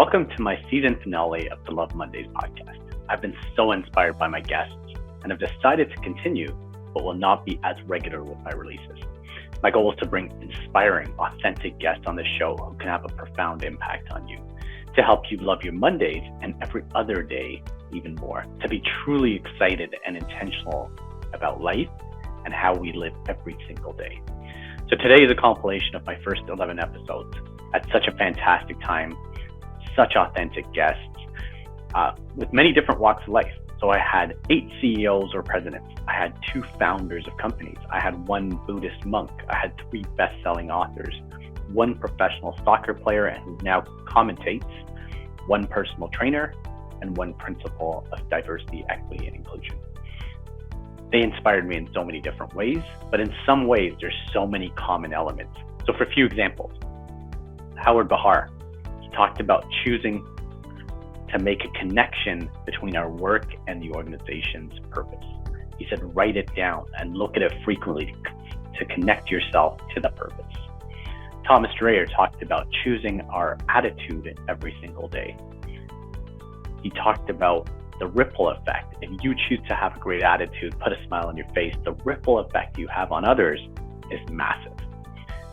Welcome to my season finale of the Love Mondays podcast. I've been so inspired by my guests and have decided to continue, but will not be as regular with my releases. My goal is to bring inspiring, authentic guests on the show who can have a profound impact on you, to help you love your Mondays and every other day even more, to be truly excited and intentional about life and how we live every single day. So today is a compilation of my first 11 episodes at such a fantastic time, such authentic guests with many different walks of life. So I had 8 CEOs or presidents. I had 2 founders of companies. I had 1 Buddhist monk. I had 3 best-selling authors, 1 professional soccer player and who now commentates, 1 personal trainer, and 1 principal of diversity, equity, and inclusion. They inspired me in so many different ways, but in some ways, there's so many common elements. So for a few examples, Howard Behar, he talked about choosing to make a connection between our work and the organization's purpose. He said, write it down and look at it frequently to connect yourself to the purpose. Thomas Dreyer talked about choosing our attitude every single day. He talked about the ripple effect. If you choose to have a great attitude, put a smile on your face, the ripple effect you have on others is massive.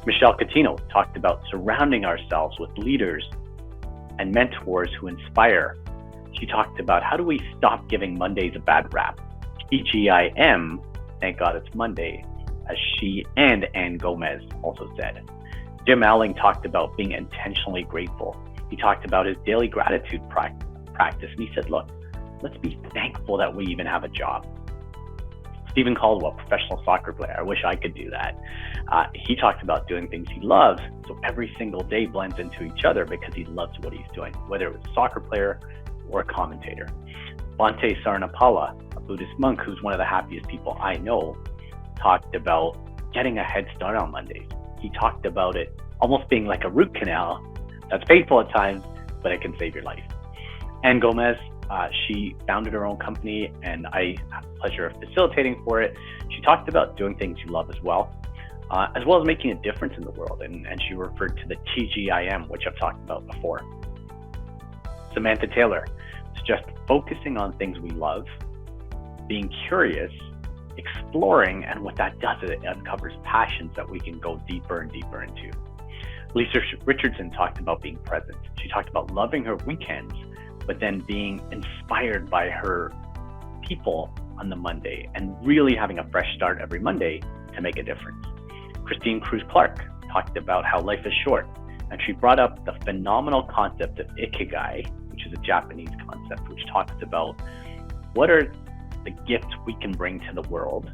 Michelle Catino talked about surrounding ourselves with leaders and mentors who inspire. She talked about how do we stop giving Mondays a bad rap. TGIM, thank God it's Monday, as she and Ann Gomez also said. Jim Alling talked about being intentionally grateful. He talked about his daily gratitude practice, and he said, look, let's be thankful that we even have a job. Stephen Caldwell, professional soccer player, I wish I could do that. He talks about doing things he loves, so every single day blends into each other because he loves what he's doing, whether it was a soccer player or a commentator. Bhante Sarnapala, a Buddhist monk who's one of the happiest people I know, talked about getting a head start on Mondays. He talked about it almost being like a root canal that's painful at times, but it can save your life. Ann Gomez, she founded her own company and I have the pleasure of facilitating for it. She talked about doing things you love as well as making a difference in the world. And she referred to the TGIM, which I've talked about before. Samantha Taylor, it's just focusing on things we love, being curious, exploring, and what that does is it uncovers passions that we can go deeper and deeper into. Lisa Richardson talked about being present. She talked about loving her weekends, but then being inspired by her people on the Monday and really having a fresh start every Monday to make a difference. Christine Cruz Clark talked about how life is short, and she brought up the phenomenal concept of ikigai, which is a Japanese concept, which talks about what are the gifts we can bring to the world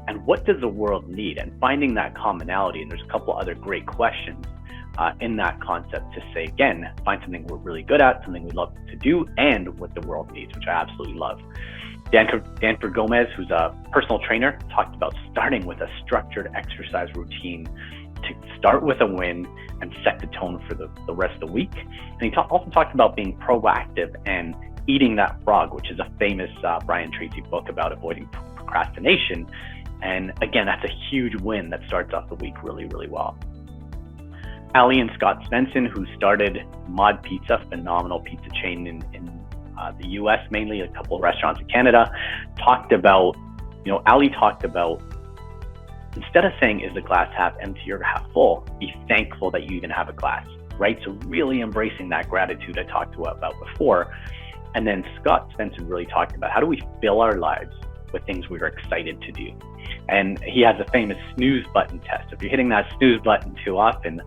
and what does the world need, and finding that commonality. And there's a couple other great questions in that concept to say, again, find something we're really good at, something we love to do, and what the world needs, which I absolutely love. Danford Gomez, who's a personal trainer, talked about starting with a structured exercise routine to start with a win and set the tone for the rest of the week. And he also talked about being proactive and eating that frog, which is a famous Brian Tracy book about avoiding procrastination. And again, that's a huge win that starts off the week really, really well. Ali and Scott Svensson, who started Mod Pizza, phenomenal pizza chain in the US, mainly a couple of restaurants in Canada, talked about, Ali talked about, instead of saying, is the glass half empty or half full, be thankful that you even have a glass, right? So really embracing that gratitude I talked about before. And then Scott Svensson really talked about how do we fill our lives with things we're excited to do. And he has a famous snooze button test. If you're hitting that snooze button too often,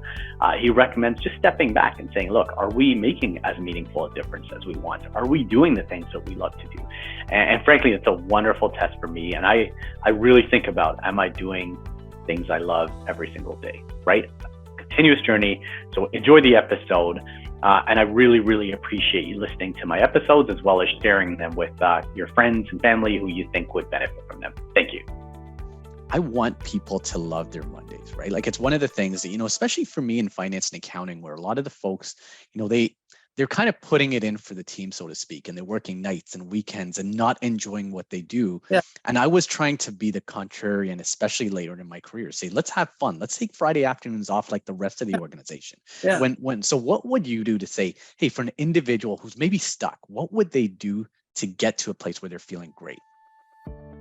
he recommends just stepping back and saying, look, are we making as meaningful a difference as we want? Are we doing the things that we love to do? And frankly, it's a wonderful test for me. And I really think about, am I doing things I love every single day, right? Continuous journey. So enjoy the episode. And I really, really appreciate you listening to my episodes as well as sharing them with your friends and family who you think would benefit from them. Thank you. I want people to love their Mondays, right? Like it's one of the things that, especially for me in finance and accounting, where a lot of the folks, they they're kind of putting it in for the team, so to speak, and they're working nights and weekends and not enjoying what they do. Yeah. And I was trying to be the contrarian, especially later in my career, say, let's have fun. Let's take Friday afternoons off like the rest of the organization. Yeah. So what would you do to say, hey, for an individual who's maybe stuck, what would they do to get to a place where they're feeling great?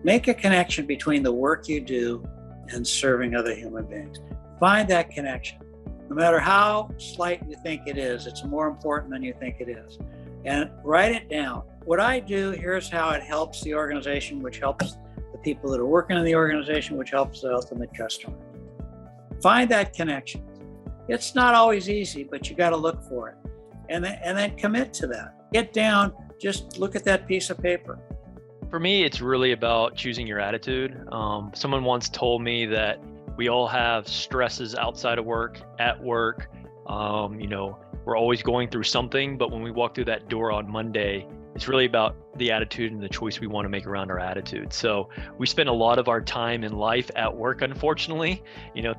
Make a connection between the work you do and serving other human beings. Find that connection. No matter how slight you think it is, it's more important than you think it is. And write it down. What I do, here's how it helps the organization, which helps the people that are working in the organization, which helps the ultimate customer. Find that connection. It's not always easy, but you got to look for it. And then commit to that. Get down, just look at that piece of paper. For me, it's really about choosing your attitude. Someone once told me that we all have stresses outside of work, at work. We're always going through something, but when we walk through that door on Monday, it's really about the attitude and the choice we want to make around our attitude. So we spend a lot of our time in life at work, unfortunately,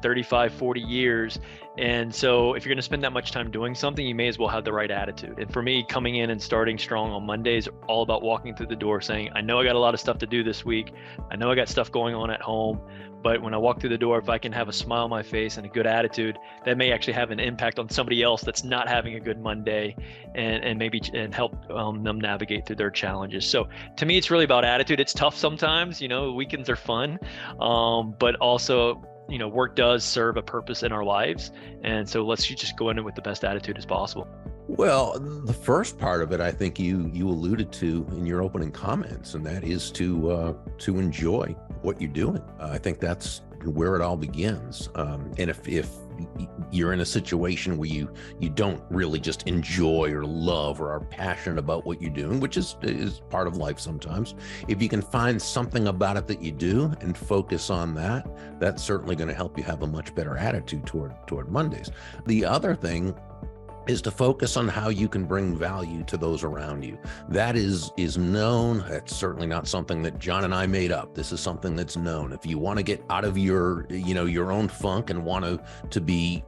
35, 40 years. And so if you're going to spend that much time doing something, you may as well have the right attitude. And for me, coming in and starting strong on Monday is all about walking through the door saying, I know I got a lot of stuff to do this week. I know I got stuff going on at home. But when I walk through the door, if I can have a smile on my face and a good attitude, that may actually have an impact on somebody else that's not having a good Monday and help them navigate through their challenges. So to me, it's really about attitude. It's tough sometimes, weekends are fun, but also, work does serve a purpose in our lives. And so let's just go in it with the best attitude as possible. Well, the first part of it, I think you alluded to in your opening comments, and that is to enjoy what you're doing. I think that's where it all begins. And if you're in a situation where you don't really just enjoy or love or are passionate about what you're doing, which is part of life sometimes, if you can find something about it that you do and focus on that, that's certainly going to help you have a much better attitude toward Mondays. The other thing is to focus on how you can bring value to those around you. That is known. That's certainly not something that John and I made up. This is something that's known. If you want to get out of your own funk and want to be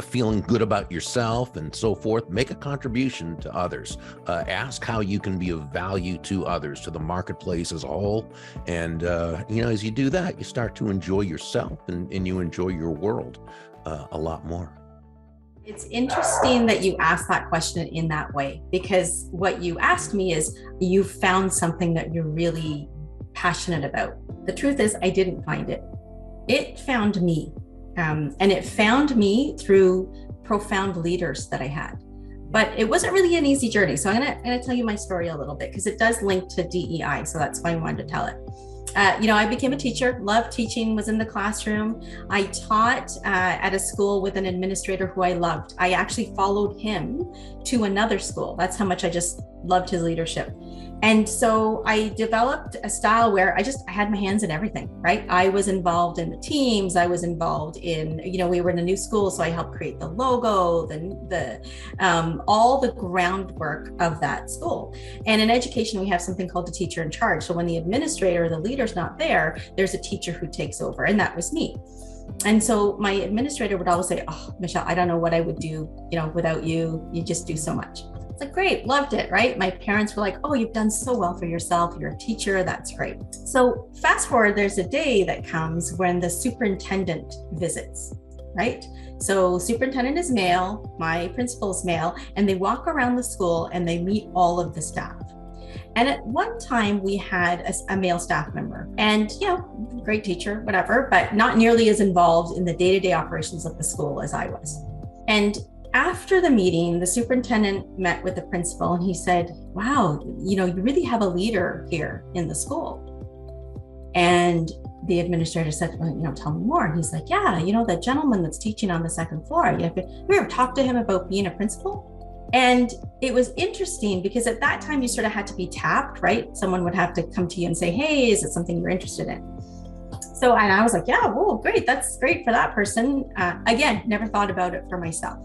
feeling good about yourself and so forth, make a contribution to others. Ask how you can be of value to others, to the marketplace as a whole. And, as you do that, you start to enjoy yourself and you enjoy your world a lot more. It's interesting that you asked that question in that way, because what you asked me is you found something that you're really passionate about. The truth is I didn't find it. It found me. And it found me through profound leaders that I had. But it wasn't really an easy journey. So I'm gonna tell you my story a little bit because it does link to DEI. So that's why I wanted to tell it. I became a teacher, loved teaching, was in the classroom. I taught at a school with an administrator who I loved. I actually followed him to another school. That's how much I just loved his leadership. And so I developed a style where I had my hands in everything, right? I was involved in the teams. I was involved in, we were in a new school, so I helped create the logo, all the groundwork of that school. And in education, we have something called the teacher in charge. So when the administrator or the leader's not there, there's a teacher who takes over, and that was me. And so my administrator would always say, "Oh, Michelle, I don't know what I would do, without you. You just do so much." It's like, great, loved it, right? My parents were like, "Oh, you've done so well for yourself. You're a teacher. That's great." So fast forward, there's a day that comes when the superintendent visits, right? So superintendent is male, my principal is male, and they walk around the school and they meet all of the staff. And at one time we had a male staff member, and great teacher, whatever, but not nearly as involved in the day-to-day operations of the school as I was. And after the meeting, the superintendent met with the principal and he said, "Wow, you really have a leader here in the school." And the administrator said, "Well, tell me more." And he's like, "Yeah, the gentleman that's teaching on the second floor, have you ever talked to him about being a principal?" And it was interesting because at that time you sort of had to be tapped, right? Someone would have to come to you and say, "Hey, is it something you're interested in?" So, and I was like, "Yeah, whoa, great. That's great for that person." Again, never thought about it for myself.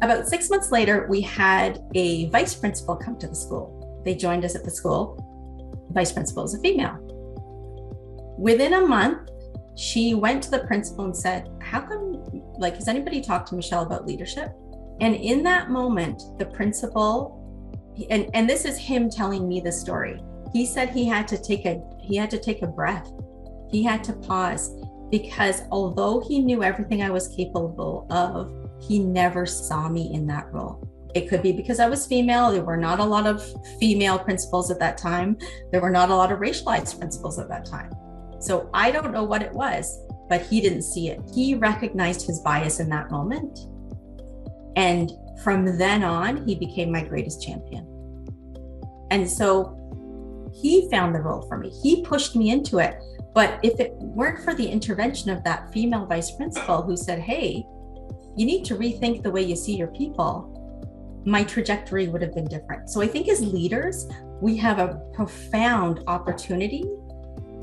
About 6 months later, we had a vice principal come to the school. They joined us at the school. The vice principal is a female. Within a month, she went to the principal and said, "How come, has anybody talked to Michelle about leadership?" And in that moment, the principal, and this is him telling me the story. He said he had to take a breath. He had to pause, because although he knew everything I was capable of, he never saw me in that role. It could be because I was female. There were not a lot of female principals at that time. There were not a lot of racialized principals at that time. So I don't know what it was, but he didn't see it. He recognized his bias in that moment. And from then on, he became my greatest champion. And so he found the role for me. He pushed me into it. But if it weren't for the intervention of that female vice principal who said, hey, you need to rethink the way you see your people, my trajectory would have been different. So I think as leaders, we have a profound opportunity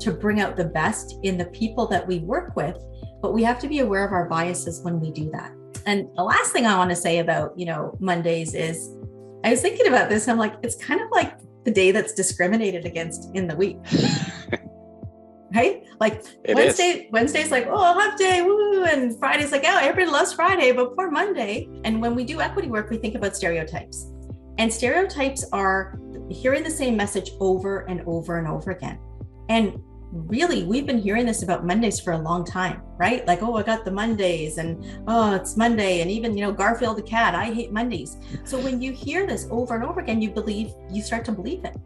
to bring out the best in the people that we work with, but we have to be aware of our biases when we do that. And the last thing I want to say about, Mondays is, I was thinking about this. I'm like, it's kind of like the day that's discriminated against in the week. Right? Like Wednesday's like, oh, hump day, woo. And Friday's like, oh, everybody loves Friday, but poor Monday. And when we do equity work, we think about stereotypes. And stereotypes are hearing the same message over and over and over again. And really, we've been hearing this about Mondays for a long time, right? Like, oh, I got the Mondays, and oh, it's Monday. And even, Garfield the cat, I hate Mondays. So when you hear this over and over again, you start to believe it,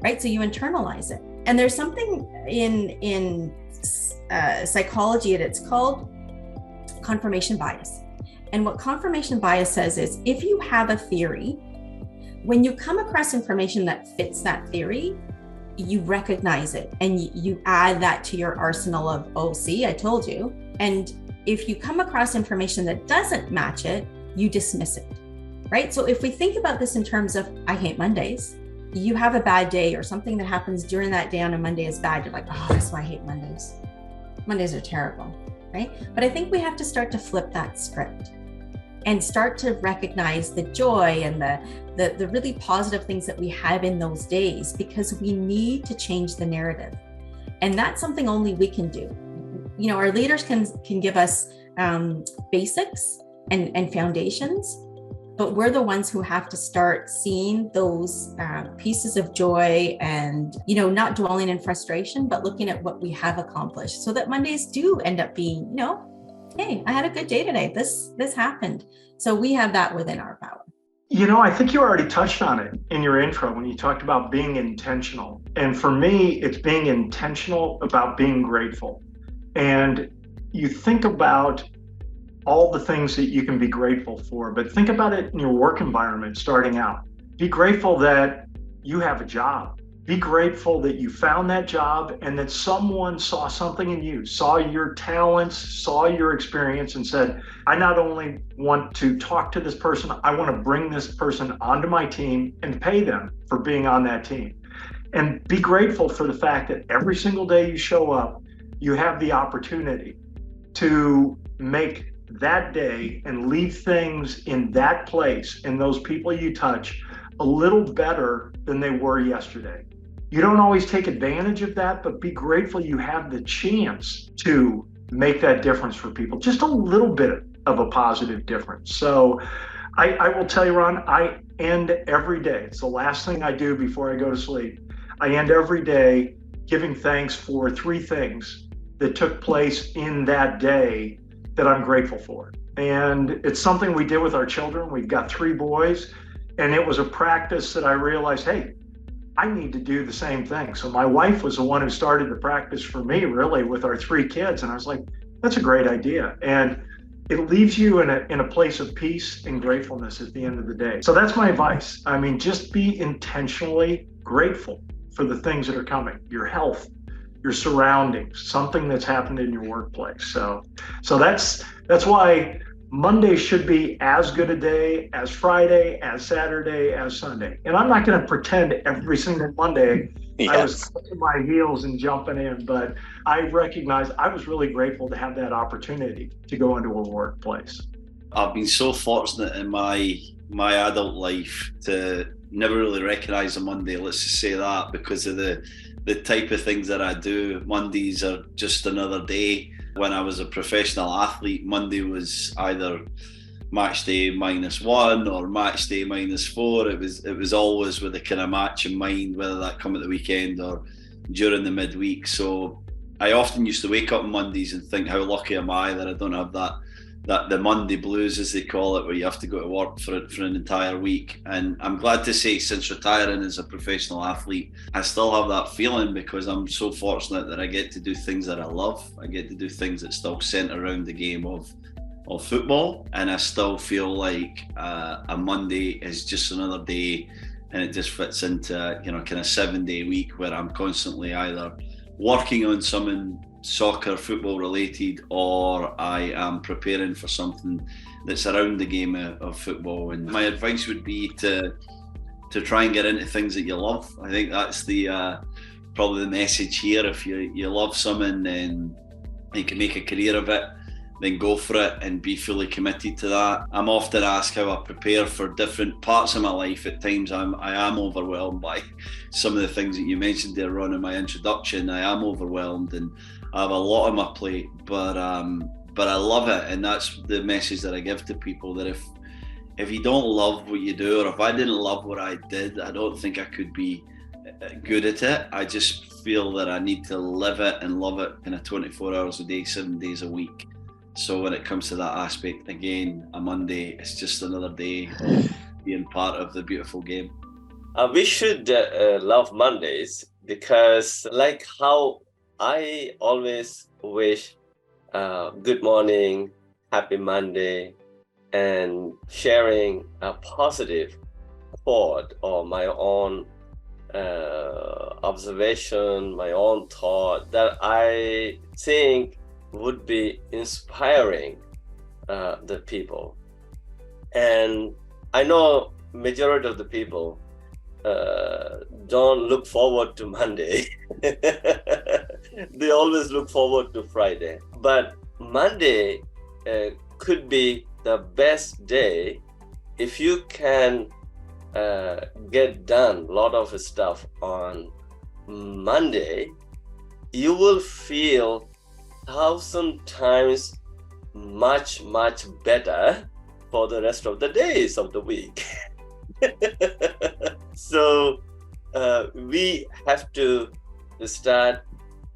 right? So you internalize it. And there's something in psychology, and it's called confirmation bias. And what confirmation bias says is, if you have a theory, when you come across information that fits that theory, you recognize it and you add that to your arsenal of, oh, see, I told you. And if you come across information that doesn't match it, you dismiss it, right? So if we think about this in terms of, I hate Mondays, you have a bad day or something that happens during that day on a Monday is bad. You're like, oh, that's why I hate Mondays. Mondays are terrible, right? But I think we have to start to flip that script and start to recognize the joy and the really positive things that we have in those days, because we need to change the narrative. And that's something only we can do. Our leaders can give us basics and foundations, but we're the ones who have to start seeing those pieces of joy and, not dwelling in frustration, but looking at what we have accomplished, so that Mondays do end up being, hey, I had a good day today. This happened. So we have that within our power. I think you already touched on it in your intro when you talked about being intentional. And for me, it's being intentional about being grateful. And you think about all the things that you can be grateful for, but think about it in your work environment starting out. Be grateful that you have a job. Be grateful that you found that job and that someone saw something in you, saw your talents, saw your experience, and said, I not only want to talk to this person, I want to bring this person onto my team and pay them for being on that team. And be grateful for the fact that every single day you show up, you have the opportunity to make that day and leave things in that place and those people you touch a little better than they were yesterday. You don't always take advantage of that, but be grateful you have the chance to make that difference for people, just a little bit of a positive difference. So I will tell you, Ron, I end every day. It's the last thing I do before I go to sleep. I end every day giving thanks for 3 things that took place in that day that I'm grateful for. And it's something we did with our children. We've got 3 boys, and it was a practice that I realized, hey, I need to do the same thing. So my wife was the one who started the practice for me, really, with our 3 kids. And I was like, that's a great idea. And it leaves you in a place of peace and gratefulness at the end of the day. So that's my advice. I mean, just be intentionally grateful for the things that are coming, your health, your surroundings, something that's happened in your workplace. So that's why Monday should be as good a day as Friday, as Saturday, as Sunday. And I'm not going to pretend every single Monday I was clicking my heels and jumping in, but I recognize I was really grateful to have that opportunity to go into a workplace. I've been so fortunate in my adult life to never really recognize a Monday, let's just say that, because of the type of things that I do. Mondays are just another day. When I was a professional athlete, Monday was either match day -1 or match day -4. It was always with a kind of match in mind, whether that come at the weekend or during the midweek. So I often used to wake up on Mondays and think, how lucky am I that I don't have that the Monday blues, as they call it, where you have to go to work for an entire week. And I'm glad to say, since retiring as a professional athlete, I still have that feeling, because I'm so fortunate that I get to do things that I love. I get to do things that still centre around the game of football, and I still feel like a Monday is just another day, and it just fits into kind of 7-day week where I'm constantly either working on something soccer, football related, or I am preparing for something that's around the game of football. And my advice would be to try and get into things that you love. I think that's the probably the message here. If you love something, then you can make a career of it, then go for it and be fully committed to that. I'm often asked how I prepare for different parts of my life. At times I am overwhelmed by some of the things that you mentioned there, Ron, in my introduction. I am overwhelmed and I have a lot on my plate, but I love it. And that's the message that I give to people, that if you don't love what you do, or if I didn't love what I did, I don't think I could be good at it. I just feel that I need to live it and love it kind of 24 hours a day, 7 days a week. So when it comes to that aspect, again, a Monday is just another day of being part of the beautiful game. We should love Mondays, because like how I always wish good morning, happy Monday, and sharing a positive thought or my own observation, my own thought that I think would be inspiring the people. And I know majority of the people don't look forward to Monday. They always look forward to Friday. But Monday could be the best day if you can get done a lot of stuff on Monday. You will feel 1,000 times much better for the rest of the days of the week. So we have to start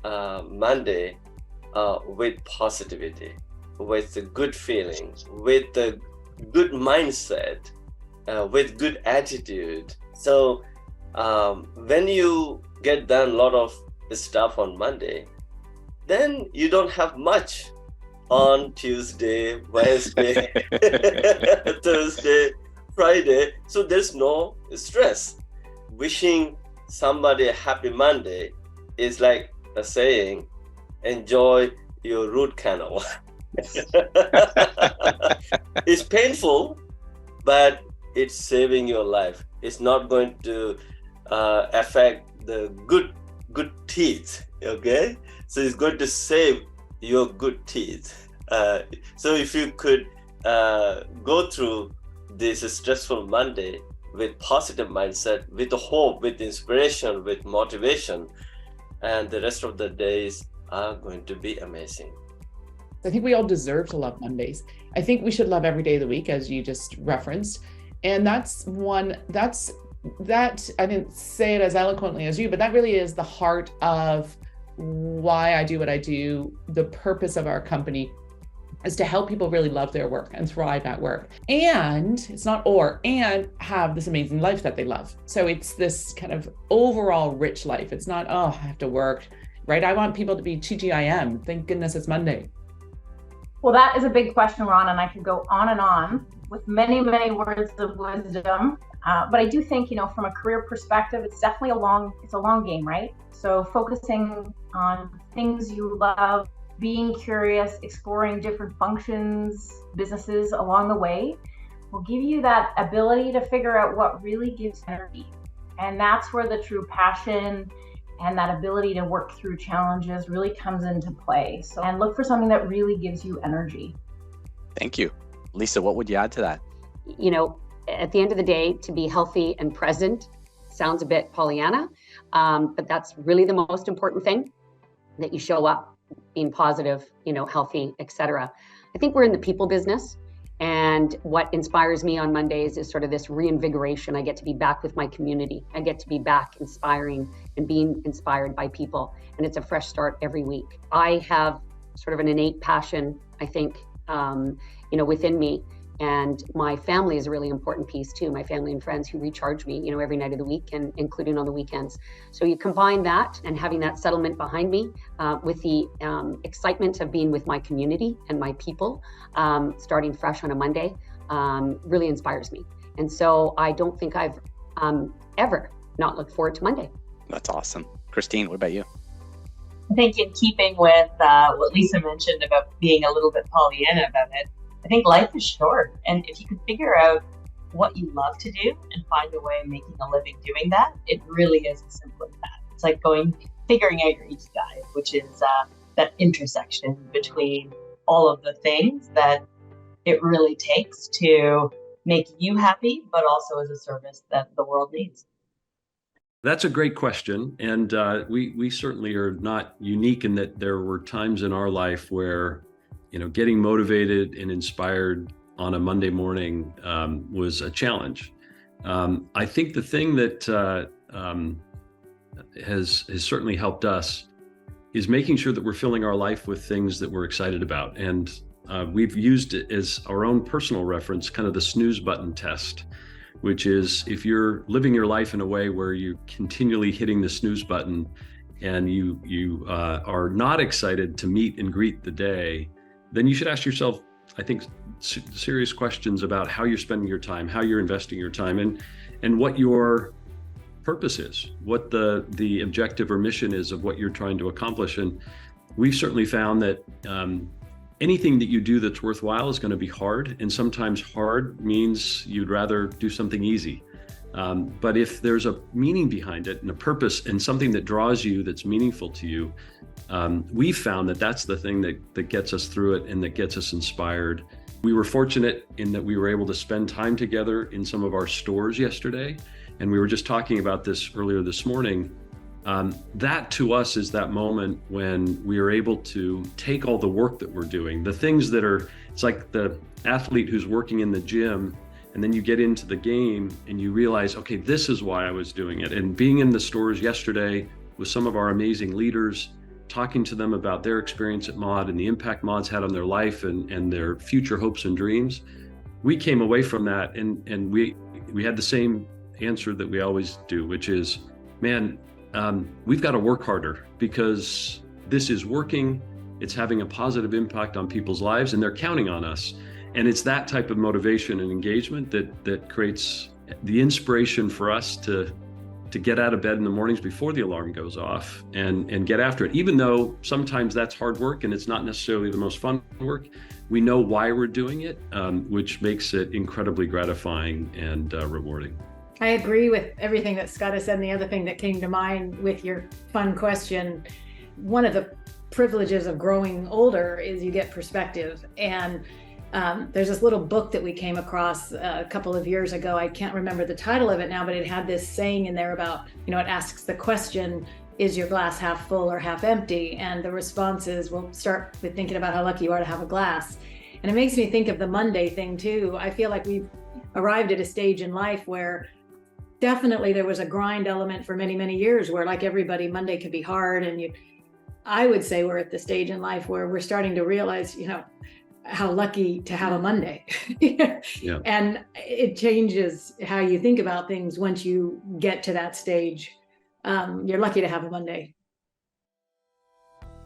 Monday with positivity, with a good feeling, with a good mindset, with good attitude. So when you get done a lot of stuff on Monday, then you don't have much on Tuesday, Wednesday, Thursday, Friday. So there's no stress. Wishing somebody a happy Monday is like a saying, enjoy your root canal. It's painful, but it's saving your life. It's not going to affect the good teeth, okay? So it's going to save your good teeth. So if you could go through this stressful Monday with positive mindset, with hope, with inspiration, with motivation, and the rest of the days are going to be amazing. I think we all deserve to love Mondays. I think we should love every day of the week, as you just referenced. And that I didn't say it as eloquently as you, but that really is the heart of why I do what I do. The purpose of our company is to help people really love their work and thrive at work. And it's not and have this amazing life that they love. So it's this kind of overall rich life. It's not, oh, I have to work, right? I want people to be TGIM. Thank goodness it's Monday. Well, that is a big question, Ron, and I could go on and on with many words of wisdom. But I do think, from a career perspective, it's definitely a long game, right? So focusing on things you love, being curious, exploring different functions, businesses along the way will give you that ability to figure out what really gives energy. And that's where the true passion and that ability to work through challenges really comes into play. So, and look for something that really gives you energy. Thank you. Lisa, what would you add to that? At the end of the day, to be healthy and present sounds a bit Pollyanna, but that's really the most important thing, that you show up being positive, healthy, etc. I think we're in the people business, And what inspires me on Mondays is sort of this reinvigoration. I get to be back with my community. I get to be back inspiring and being inspired by people. And it's a fresh start every week. I have sort of an innate passion, I think, within me. And my family is a really important piece too. My family and friends who recharge me, every night of the week and including on the weekends. So you combine that and having that settlement behind me with the excitement of being with my community and my people, starting fresh on a Monday, really inspires me. And so I don't think I've ever not looked forward to Monday. That's awesome. Christine, what about you? I think in keeping with what Lisa mentioned about being a little bit Pollyanna about it, I think life is short. And if you can figure out what you love to do and find a way of making a living doing that, it really is as simple as that. It's like figuring out your ikigai, which is that intersection between all of the things that it really takes to make you happy, but also as a service that the world needs. That's a great question. And we certainly are not unique in that there were times in our life where getting motivated and inspired on a Monday morning was a challenge. I think the thing that has certainly helped us is making sure that we're filling our life with things that we're excited about. And we've used it as our own personal reference, kind of the snooze button test, which is if you're living your life in a way where you're continually hitting the snooze button and you are not excited to meet and greet the day, then you should ask yourself, I think, serious questions about how you're spending your time, how you're investing your time, and what your purpose is, what the objective or mission is of what you're trying to accomplish. And we've certainly found that anything that you do that's worthwhile is going to be hard, and sometimes hard means you'd rather do something easy. But if there's a meaning behind it and a purpose and something that draws you, that's meaningful to you, we've found that that's the thing that gets us through it and that gets us inspired. We were fortunate in that we were able to spend time together in some of our stores yesterday. And we were just talking about this earlier this morning. That to us is that moment when we are able to take all the work that we're doing, the things that it's like the athlete who's working in the gym, and then you get into the game and you realize, okay, this is why I was doing it. And being in the stores yesterday with some of our amazing leaders, talking to them about their experience at MOD and the impact MOD's had on their life and their future hopes and dreams, we came away from that and we had the same answer that we always do, which is, man, we've got to work harder because this is working, it's having a positive impact on people's lives, and they're counting on us. And it's that type of motivation and engagement that creates the inspiration for us to get out of bed in the mornings before the alarm goes off and get after it. Even though sometimes that's hard work and it's not necessarily the most fun work, we know why we're doing it, which makes it incredibly gratifying and rewarding. I agree with everything that Scott has said. And the other thing that came to mind with your fun question, one of the privileges of growing older is you get perspective. And there's this little book that we came across a couple of years ago. I can't remember the title of it now, but it had this saying in there about, it asks the question, is your glass half full or half empty? And the response is, well, start with thinking about how lucky you are to have a glass. And it makes me think of the Monday thing too. I feel like we've arrived at a stage in life where definitely there was a grind element for many, many years where, like everybody, Monday could be hard. And I would say we're at the stage in life where we're starting to realize, how lucky to have a Monday. Yeah. And it changes how you think about things once you get to that stage. You're lucky to have a Monday.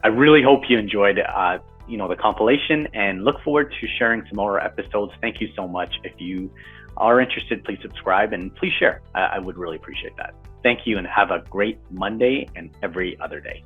I really hope you enjoyed the compilation and look forward to sharing some more episodes. Thank you so much. If you are interested, please subscribe and please share. I would really appreciate that. Thank you and have a great Monday and every other day.